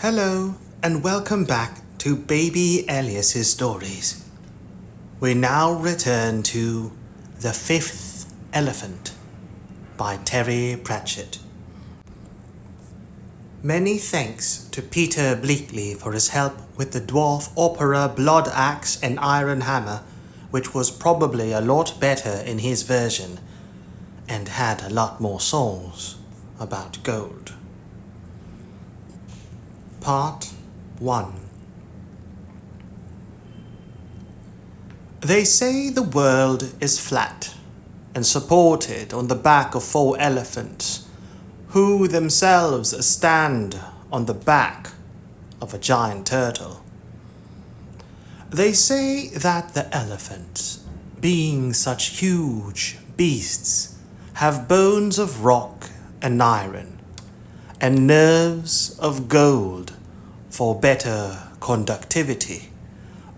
Hello, and welcome back to Baby Elias's stories. We now return to The Fifth Elephant by Terry Pratchett. Many thanks to Peter Bleackley for his help with the dwarf opera Bloodaxe and Ironhammer, which was probably a lot better in his version and had a lot more songs about gold. Part 1. They say the world is flat and supported on the back of 4 elephants, who themselves stand on the back of a giant turtle. They say that the elephants, being such huge beasts, have bones of rock and iron, and nerves of gold for better conductivity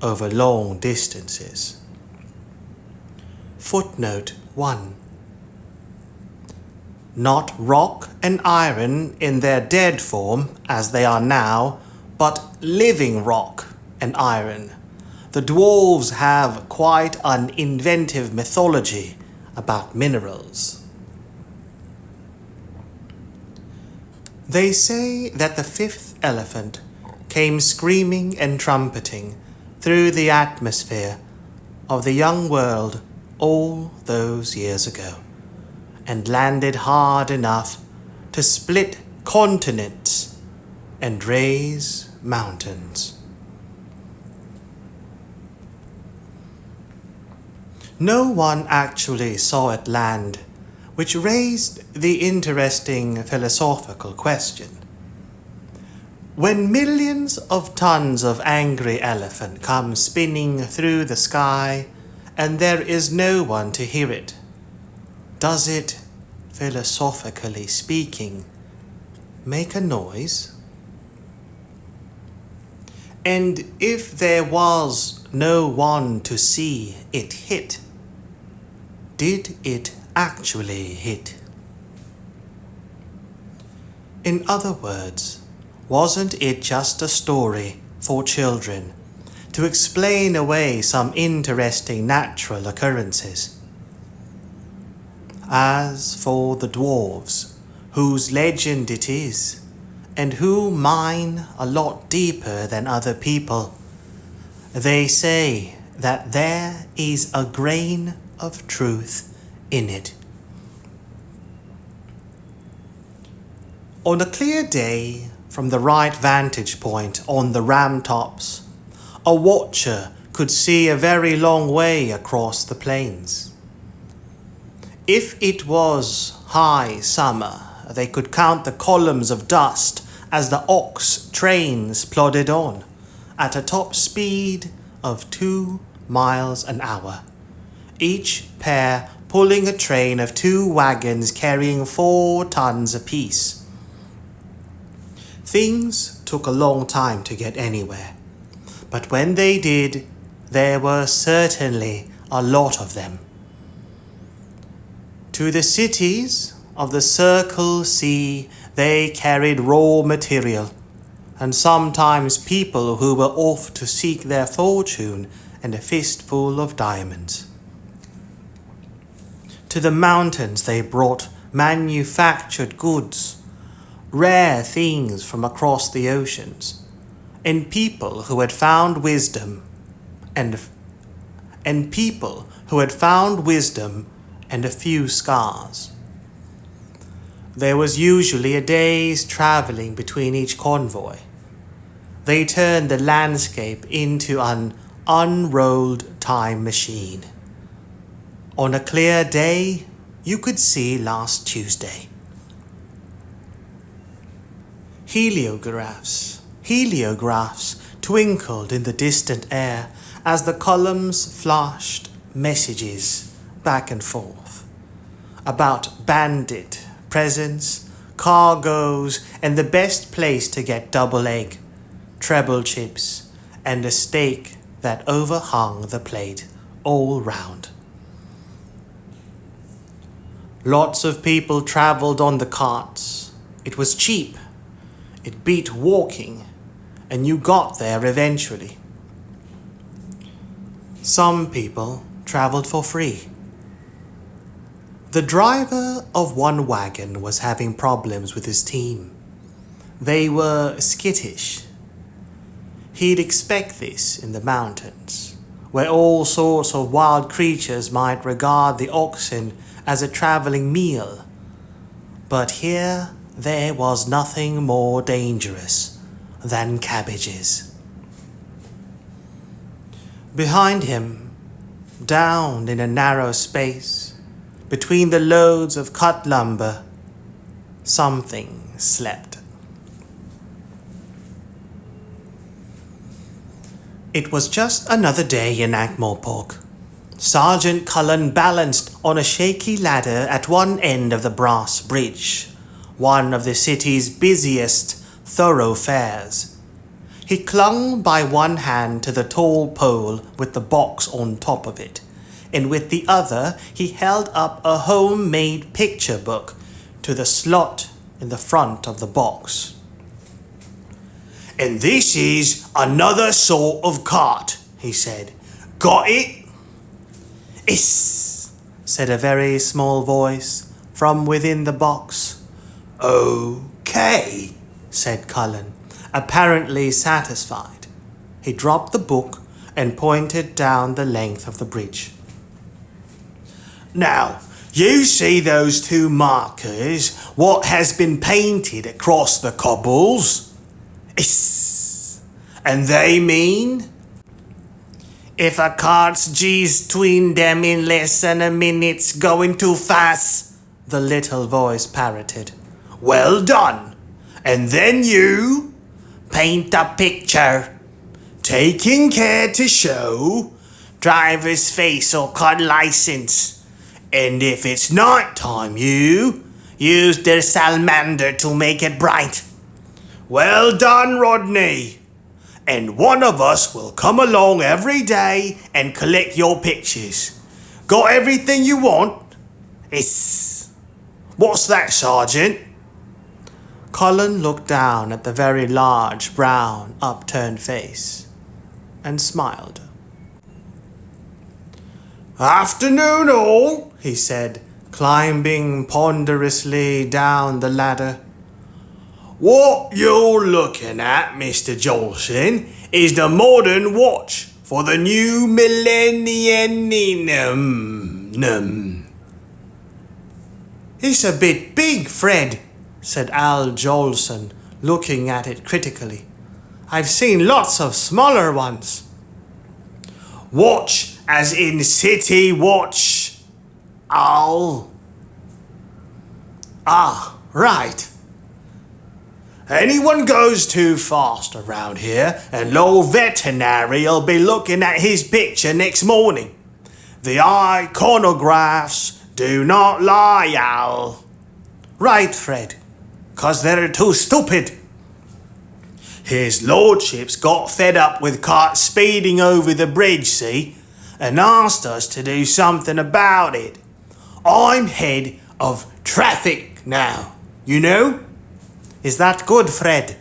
over long distances. Footnote 1. Not rock and iron in their dead form, as they are now, but living rock and iron. The dwarves have quite an inventive mythology about minerals. They say that the 5th elephant came screaming and trumpeting through the atmosphere of the young world all those years ago, and landed hard enough to split continents and raise mountains. No one actually saw it land, which raised the interesting philosophical question. When millions of tons of angry elephant come spinning through the sky and there is no one to hear it, does it, philosophically speaking, make a noise? And if there was no one to see it hit, did it actually hit? In other words, wasn't it just a story for children to explain away some interesting natural occurrences? As for the dwarves, whose legend it is, and who mine a lot deeper than other people, they say that there is a grain of truth in it. On a clear day, from the right vantage point on the ram tops, a watcher could see a very long way across the plains. If it was high summer, they could count the columns of dust as the ox trains plodded on at a top speed of 2 miles an hour, each pair pulling a train of 2 wagons carrying 4 tons apiece. Things took a long time to get anywhere, but when they did, there were certainly a lot of them. To the cities of the Circle Sea they carried raw material, and sometimes people who were off to seek their fortune and a fistful of diamonds. To the mountains they brought manufactured goods, rare things from across the oceans, and people who had found wisdom and a few scars. There was usually a day's travelling between each convoy. They turned the landscape into an unrolled time machine. On a clear day, you could see last Tuesday. Heliographs twinkled in the distant air as the columns flashed messages back and forth about bandit presents, cargoes, and the best place to get double egg, treble chips, and a steak that overhung the plate all round. Lots of people travelled on the carts. It was cheap. It beat walking and you got there eventually. Some people traveled for free. The driver of one wagon was having problems with his team. They were skittish. He'd expect this in the mountains, where all sorts of wild creatures might regard the oxen as a traveling meal. But here there was nothing more dangerous than cabbages. Behind him, down in a narrow space, between the loads of cut lumber, something slept. It was just another day in Ankh-Morpork. Sergeant Cullen balanced on a shaky ladder at one end of the brass bridge, one of the city's busiest thoroughfares. He clung by one hand to the tall pole with the box on top of it, and with the other he held up a homemade picture book to the slot in the front of the box. "And this is another sort of cart," he said. "Got it?" "Iss," said a very small voice from within the box. "Okay," said Cullen, apparently satisfied. He dropped the book and pointed down the length of the bridge. "Now, you see those two markers, what has been painted across the cobbles? Iss. And they mean? If a cart's G's tween them in less than a minute's going too fast," the little voice parroted. "Well done. And then you paint a picture, taking care to show driver's face or car license. And if it's night time, you use the salamander to make it bright. Well done, Rodney. And one of us will come along every day and collect your pictures. Got everything you want? Iss. What's that, Sergeant?" Cullen looked down at the very large, brown, upturned face and smiled. "Afternoon, all," he said, climbing ponderously down the ladder. "What you're looking at, Mr. Johnson, is the modern watch for the new millennium. "It's a bit big, Fred," said Al Jolson, looking at it critically. "I've seen lots of smaller ones." "Watch as in city watch, Al." "Ah, right. Anyone goes too fast around here, and Lord Veterinary'll be looking at his picture next morning. The iconographs do not lie, Al." "Right, Fred, 'cause they're too stupid." "His lordship's got fed up with carts speeding over the bridge, see, and asked us to do something about it. I'm head of traffic now, you know." "Is that good, Fred?"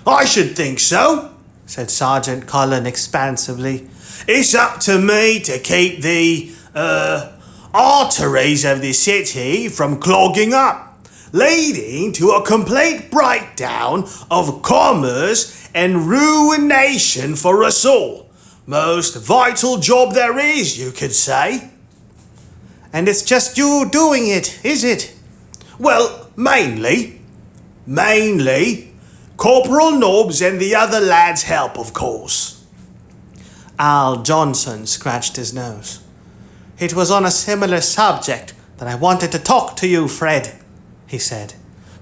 "I should think so," said Sergeant Cullen expansively. "It's up to me to keep the, arteries of the city from clogging up, leading to a complete breakdown of commerce and ruination for us all. Most vital job there is, you could say." "And it's just you doing it, is it?" "Well, mainly. Corporal Nobbs and the other lads help, of course." Al Johnson scratched his nose. "It was on a similar subject that I wanted to talk to you, Fred," he said.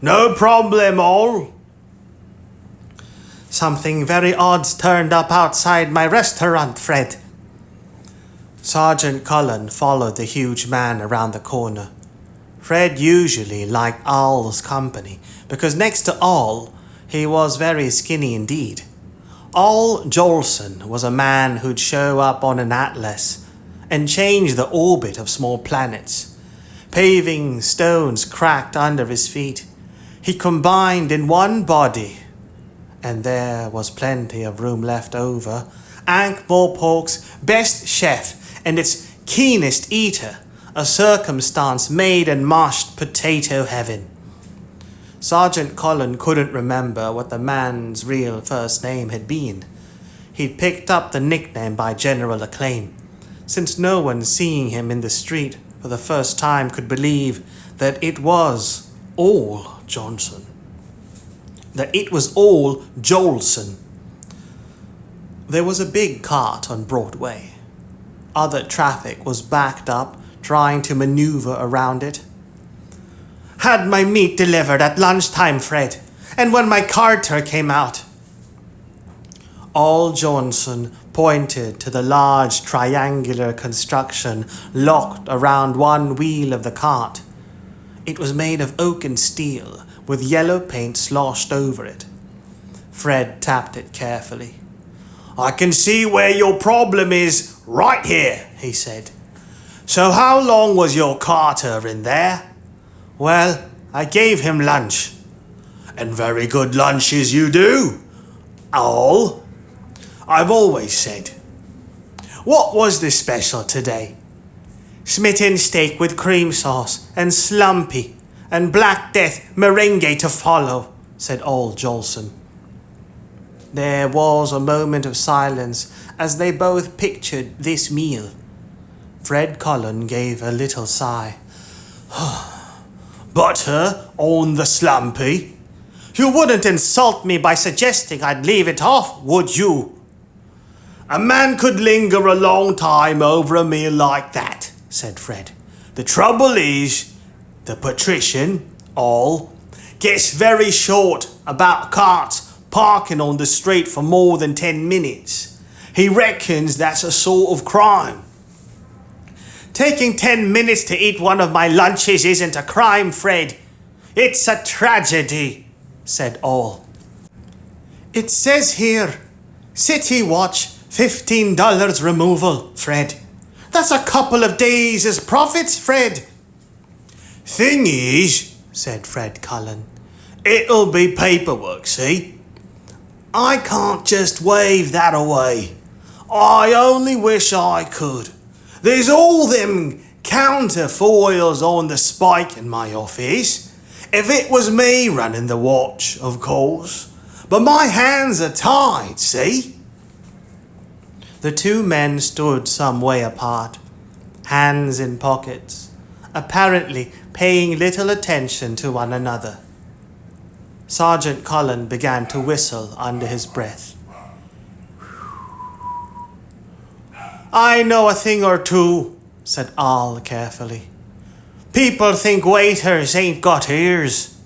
"No problem, all." "Something very odd's turned up outside my restaurant, Fred." Sergeant Cullen followed the huge man around the corner. Fred usually liked Al's company, because next to Al, he was very skinny indeed. Al Jolson was a man who'd show up on an atlas and change the orbit of small planets. Paving stones cracked under his feet. He combined in one body and there was plenty of room left over, Ankh-Morpork's best chef and its keenest eater, a circumstance made and mashed potato heaven. Sergeant Colin couldn't remember what the man's real first name had been. He'd picked up the nickname by general acclaim, since no one seeing him in the street for the first time could believe that it was all Johnson. That it was all Jolson. There was a big cart on Broadway. Other traffic was backed up, trying to maneuver around it. Had my meat delivered at lunchtime, Fred, and when my carter came out. All Johnson pointed to the large triangular construction locked around one wheel of the cart. It was made of oak and steel, with yellow paint sloshed over it. Fred tapped it carefully. I can see where your problem is right here, he said. So how long was your carter in there? Well, I gave him lunch. And very good lunches you do. All. I've always said. What was the special today? Smitten steak with cream sauce and slumpy and Black Death meringue to follow, said old Jolson. There was a moment of silence as they both pictured this meal. Fred Colin gave a little sigh. Butter on the slumpy? You wouldn't insult me by suggesting I'd leave it off, would you? A man could linger a long time over a meal like that, said Fred. The trouble is, the patrician, all, gets very short about carts parking on the street for more than 10 minutes. He reckons that's a sort of crime. Taking 10 minutes to eat one of my lunches isn't a crime, Fred. It's a tragedy, said all. It says here, City Watch, $15 removal, Fred. That's a couple of days' profits, Fred. Thing is, said Fred Cullen, it'll be paperwork, see? I can't just wave that away. I only wish I could. There's all them counterfoils on the spike in my office. If it was me running the watch, of course. But my hands are tied, see? The two men stood some way apart, hands in pockets, apparently paying little attention to one another. Sergeant Colin began to whistle under his breath. I know a thing or two, said Al carefully. People think waiters ain't got ears.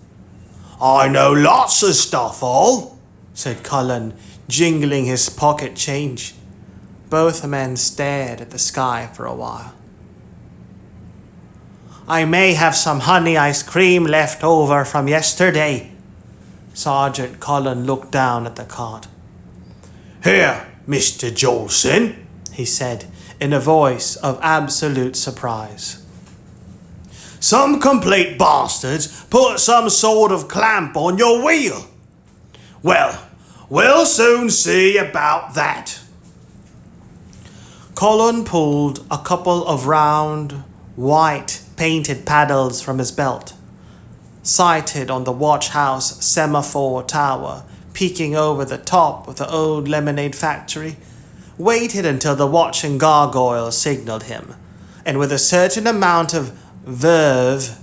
I know lots of stuff, Al, said Colin, jingling his pocket change. Both men stared at the sky for a while. I may have some honey ice cream left over from yesterday. Sergeant Colin looked down at the cart. Here, Mr. Jolson, he said in a voice of absolute surprise. Some complete bastards put some sort of clamp on your wheel. Well, we'll soon see about that. Colin pulled a couple of round, white, painted paddles from his belt, sighted on the watch house semaphore tower peeking over the top of the old lemonade factory, waited until the watching gargoyle signaled him, and with a certain amount of verve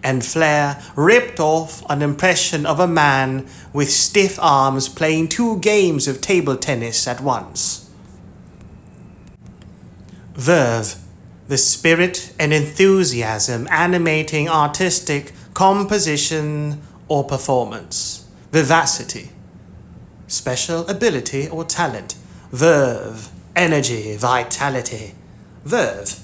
and flair ripped off an impression of a man with stiff arms playing 2 games of table tennis at once. Verve, the spirit and enthusiasm animating artistic composition or performance. Vivacity, special ability or talent. Verve, energy, vitality. Verve.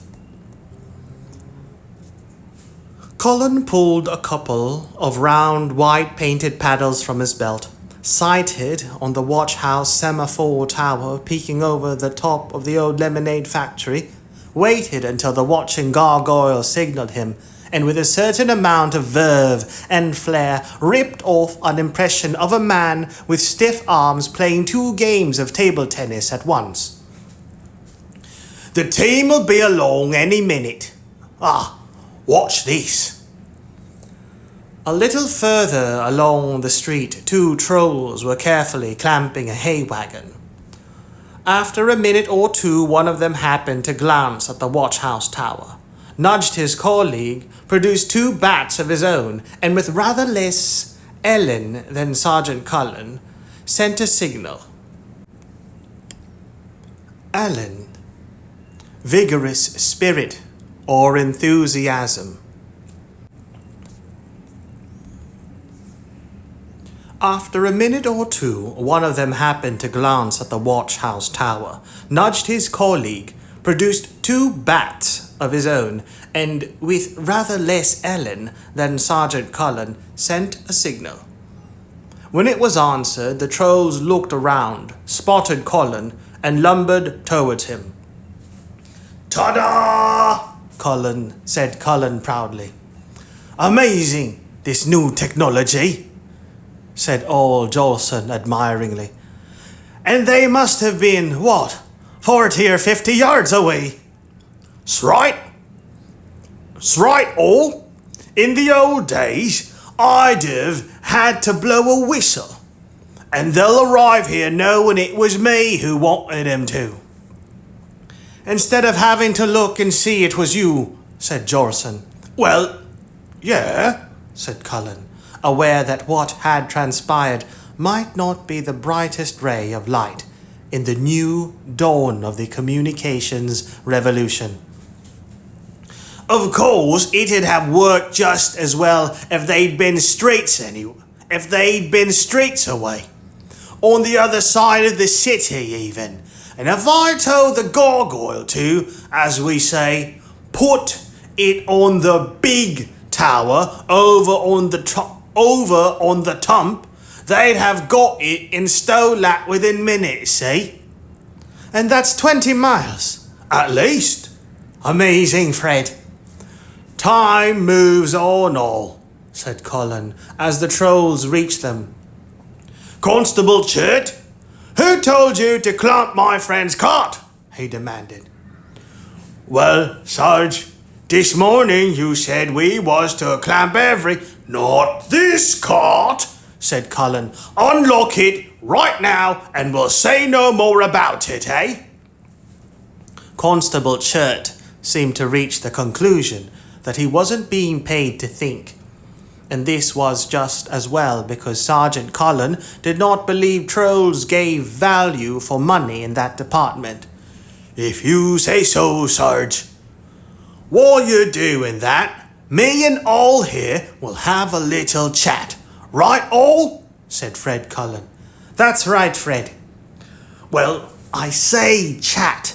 Colin pulled a couple of round, white painted paddles from his belt, sighted on the watch house semaphore tower peeking over the top of the old lemonade factory, waited until the watching gargoyle signaled him, and with a certain amount of verve and flair ripped off an impression of a man with stiff arms playing 2 games of table tennis at once. "The team'll be along any minute. Watch this." A little further along the street, 2 trolls were carefully clamping a hay wagon. After a minute or 2, one of them happened to glance at the watch-house tower, nudged his colleague, produced 2 bats of his own, and with rather less Ellen than Sergeant Cullen, sent a signal. Ellen. Vigorous spirit or enthusiasm. After a minute or 2, one of them happened to glance at the watch-house tower, nudged his colleague, produced 2 bats of his own, and with rather less Ellen than Sergeant Cullen, sent a signal. When it was answered, the trolls looked around, spotted Cullen, and lumbered towards him. "Ta-da!" said Cullen proudly. "Amazing, this new technology," said old Jolson admiringly. "And they must have been, 40 or 50 yards away?" "'S right, all. In the old days, I'd have had to blow a whistle, and they'll arrive here knowing it was me who wanted them to." "Instead of having to look and see it was you," said Jolson. "Well, yeah," said Cullen, aware that what had transpired might not be the brightest ray of light in the new dawn of the communications revolution. "Of course, it'd have worked just as well if they'd been streets away. On the other side of the city, even. And if I told the gargoyle to, as we say, put it on the big tower over on the tump, they'd have got it in Stolat within minutes, see? And that's 20 miles, at least. Amazing, Fred." "Time moves on all," said Cullen, as the trolls reached them. "Constable Chert, who told you to clamp my friend's cart?" he demanded. "Well, Sarge, this morning you said we was to clamp "Not this cart," said Cullen. "Unlock it right now and we'll say no more about it, eh?" Constable Chert seemed to reach the conclusion that he wasn't being paid to think. And this was just as well, because Sergeant Cullen did not believe trolls gave value for money in that department. "If you say so, Sarge. While you're doing that, me and All here will have a little chat. Right, All?" said Fred Cullen. "That's right, Fred." "Well, I say chat,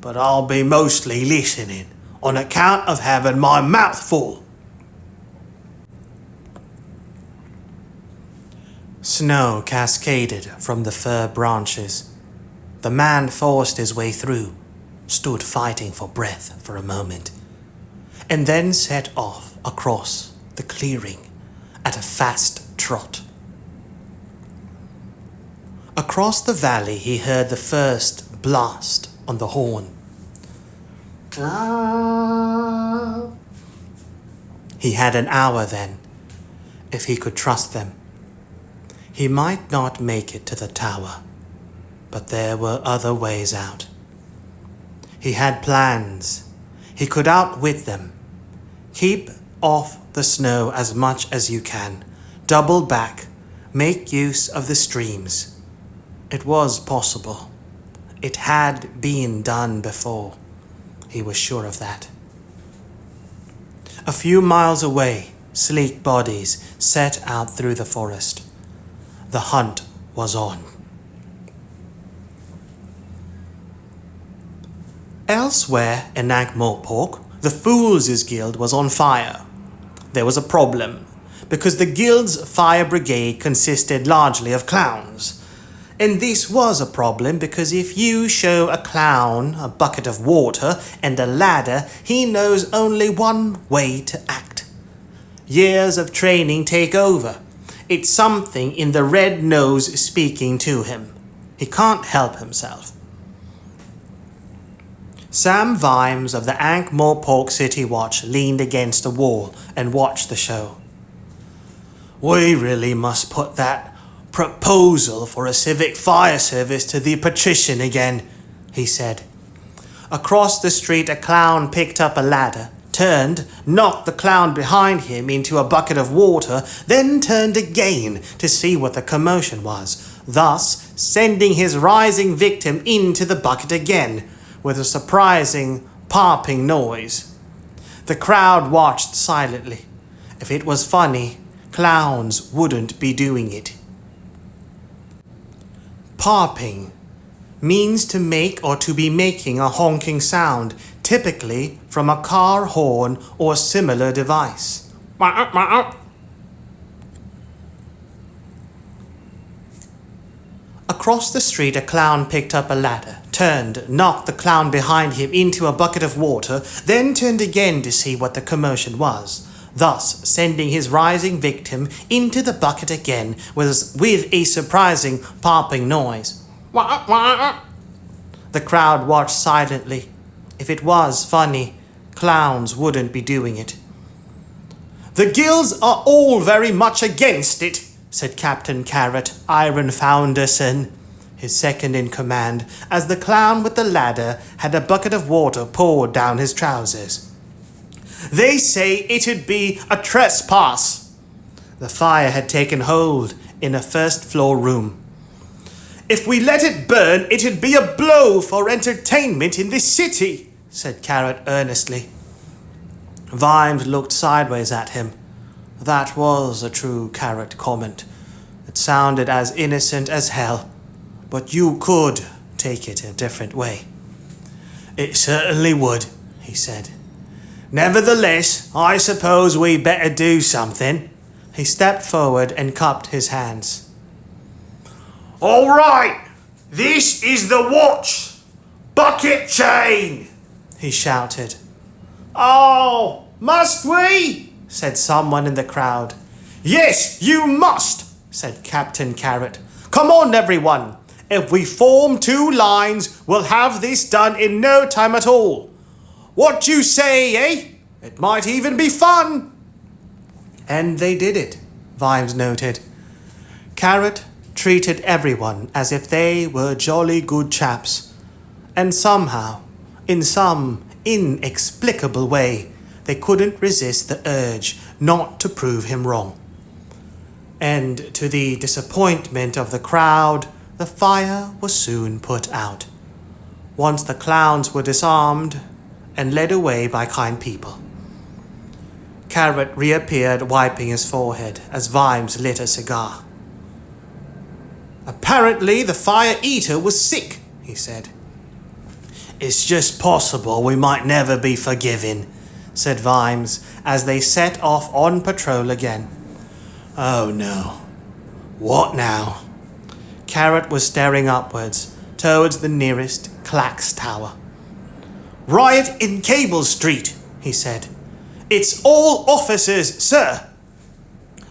but I'll be mostly listening, on account of having my mouth full." Snow cascaded from the fir branches. The man forced his way through, stood fighting for breath for a moment, and then set off across the clearing at a fast trot. Across the valley he heard the first blast on the horn. He had an hour then, if he could trust them. He might not make it to the tower, but there were other ways out. He had plans. He could outwit them. Keep off the snow as much as you can. Double back. Make use of the streams. It was possible. It had been done before. He was sure of that. A few miles away, sleek bodies set out through the forest. The hunt was on. Elsewhere in Ankh-Morpork, the Fools' Guild was on fire. There was a problem, because the guild's fire brigade consisted largely of clowns, And this was a problem because if you show a clown a bucket of water and a ladder, he knows only one way to act. Years of training take over. It's something in the red nose speaking to him. He can't help himself. Sam Vimes of the Ankh-Morpork City Watch leaned against a wall and watched the show. We really must put that proposal for a civic fire service to the patrician again, he said. Across the street, a clown picked up a ladder, turned, knocked the clown behind him into a bucket of water, then turned again to see what the commotion was, thus sending his rising victim into the bucket again, with a surprising, popping noise. The crowd watched silently. If it was funny, clowns wouldn't be doing it. Popping means to make or to be making a honking sound, typically from a car horn or similar device. Across the street, a clown picked up a ladder, turned, knocked the clown behind him into a bucket of water, then turned again to see what the commotion was, thus sending his rising victim into the bucket again with a surprising popping noise. The crowd watched silently. If it was funny, clowns wouldn't be doing it. The guilds are all very much against it, said Captain Carrot, Iron Founderson, his second in command, as the clown with the ladder had a bucket of water poured down his trousers. They say it'd be a trespass. The fire had taken hold in a first-floor room. If we let it burn, it'd be a blow for entertainment in this city, said Carrot earnestly. Vimes looked sideways at him. That was a true Carrot comment. It sounded as innocent as hell, but you could take it a different way. It certainly would, he said. Nevertheless, I suppose we better do something. He stepped forward and cupped his hands. All right, this is the watch. Bucket chain, he shouted. Oh, must we? Said someone in the crowd. Yes, you must, said Captain Carrot. Come on, everyone. If we form 2 lines, we'll have this done in no time at all. What you say, eh? It might even be fun. And they did it, Vimes noted. Carrot treated everyone as if they were jolly good chaps. And somehow, in some inexplicable way, they couldn't resist the urge not to prove him wrong. And to the disappointment of the crowd, the fire was soon put out, once the clowns were disarmed and led away by kind people. Carrot reappeared, wiping his forehead as Vimes lit a cigar. Apparently the fire-eater was sick, he said. It's just possible we might never be forgiven, said Vimes as they set off on patrol again. Oh no. What now? Carrot was staring upwards, towards the nearest Clacks Tower. Riot in Cable Street, he said. It's all officers, sir.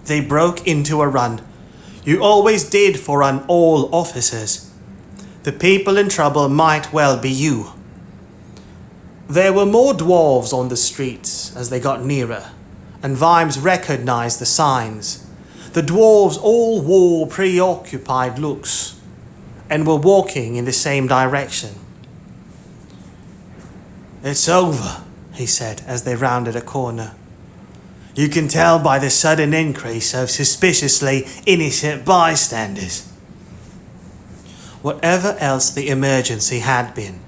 They broke into a run. You always did for an all officers. The people in trouble might well be you. There were more dwarves on the streets as they got nearer, and Vimes recognized the signs. The dwarves all wore preoccupied looks and were walking in the same direction. It's over, he said as they rounded a corner. You can tell by the sudden increase of suspiciously innocent bystanders. Whatever else the emergency had been,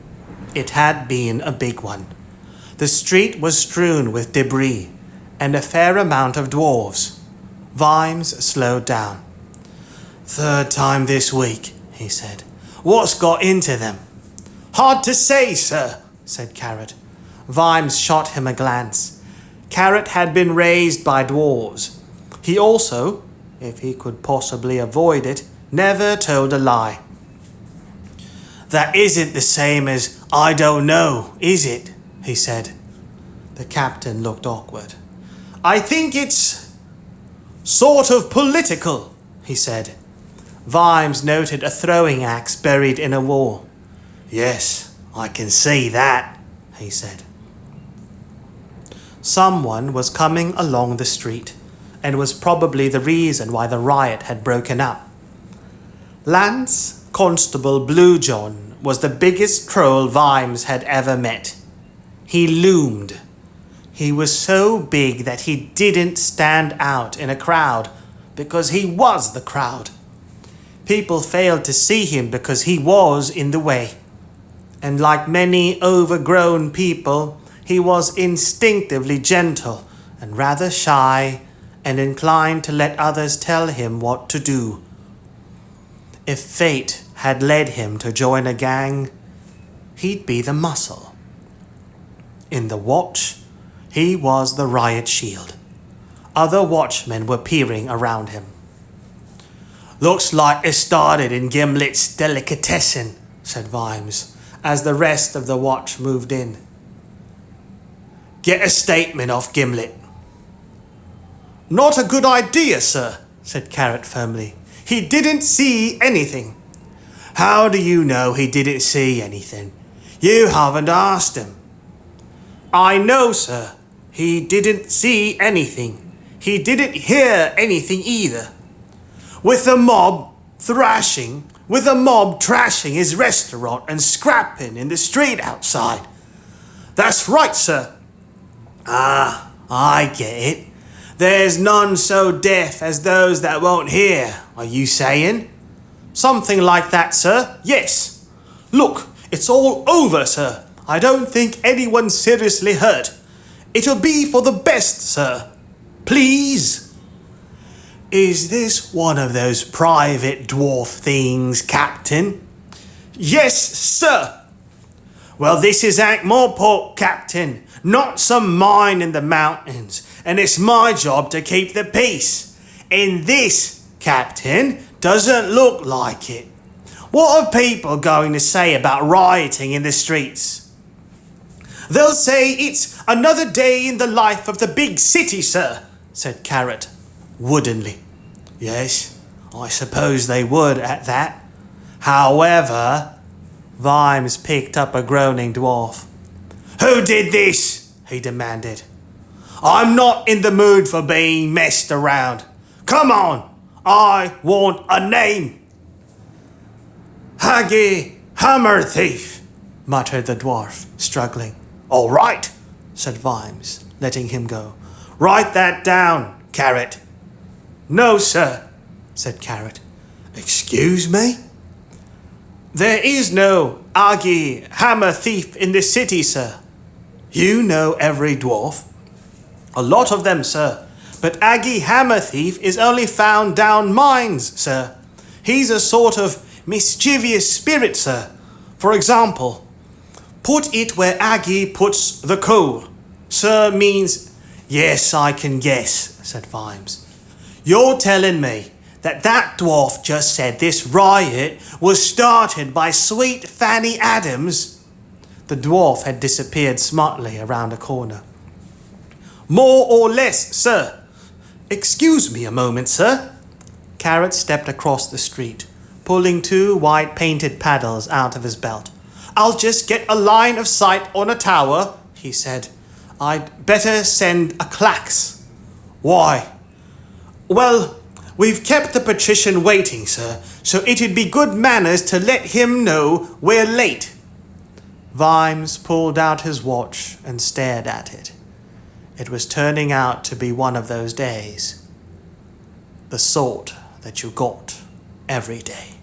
it had been a big one. The street was strewn with debris and a fair amount of dwarves. Vimes slowed down. 3rd time this week, he said. What's got into them? Hard to say, sir, said Carrot. Vimes shot him a glance. Carrot had been raised by dwarves. He also, if he could possibly avoid it, never told a lie. That isn't the same as I don't know, is it? He said. The captain looked awkward. I think it's sort of political, he said. Vimes noted a throwing axe buried in a wall. Yes, I can see that, he said. Someone was coming along the street, and was probably the reason why the riot had broken up. Lance Constable Blue John was the biggest troll Vimes had ever met. He loomed. He was so big that he didn't stand out in a crowd because he was the crowd. People failed to see him because he was in the way. And like many overgrown people, he was instinctively gentle and rather shy and inclined to let others tell him what to do. If fate had led him to join a gang, he'd be the muscle. In the watch, he was the riot shield. Other watchmen were peering around him. Looks like it started in Gimlet's delicatessen, said Vimes, as the rest of the watch moved in. Get a statement off Gimlet. Not a good idea, sir, said Carrot firmly. He didn't see anything. How do you know he didn't see anything? You haven't asked him. I know, sir. He didn't see anything. He didn't hear anything either. With the mob trashing his restaurant and scrapping in the street outside. That's right, sir. Ah, I get it. There's none so deaf as those that won't hear, are you saying? Something like that, sir, yes. Look, it's all over, sir. I don't think anyone's seriously hurt. It'll be for the best, sir. Please. Is this one of those private dwarf things, Captain? Yes, sir. Well, this is Ankh-Morpork, Captain, not some mine in the mountains, and it's my job to keep the peace. And this, Captain, doesn't look like it. What are people going to say about rioting in the streets? They'll say it's another day in the life of the big city, sir, said Carrot, woodenly. Yes, I suppose they would at that. However, Vimes picked up a groaning dwarf. Who did this? He demanded. I'm not in the mood for being messed around. Come on, I want a name. Haggy Hammer Thief, muttered the dwarf, struggling. All right, said Vimes, letting him go. Write that down, Carrot. No, sir, said Carrot. Excuse me? There is no Aggie Hammer Thief in this city, sir. You know every dwarf. A lot of them, sir. But Aggie Hammer Thief is only found down mines, sir. He's a sort of mischievous spirit, sir. For example, put it where Aggie puts the coal. Sir means, yes, I can guess, said Vimes. You're telling me that dwarf just said this riot was started by sweet Fanny Adams? The dwarf had disappeared smartly around a corner. More or less, sir. Excuse me a moment, sir. Carrot stepped across the street, pulling 2 white painted paddles out of his belt. I'll just get a line of sight on a tower, he said. I'd better send a clax. Why? Well, we've kept the patrician waiting, sir, so it'd be good manners to let him know we're late. Vimes pulled out his watch and stared at it. It was turning out to be one of those days. The sort that you got every day.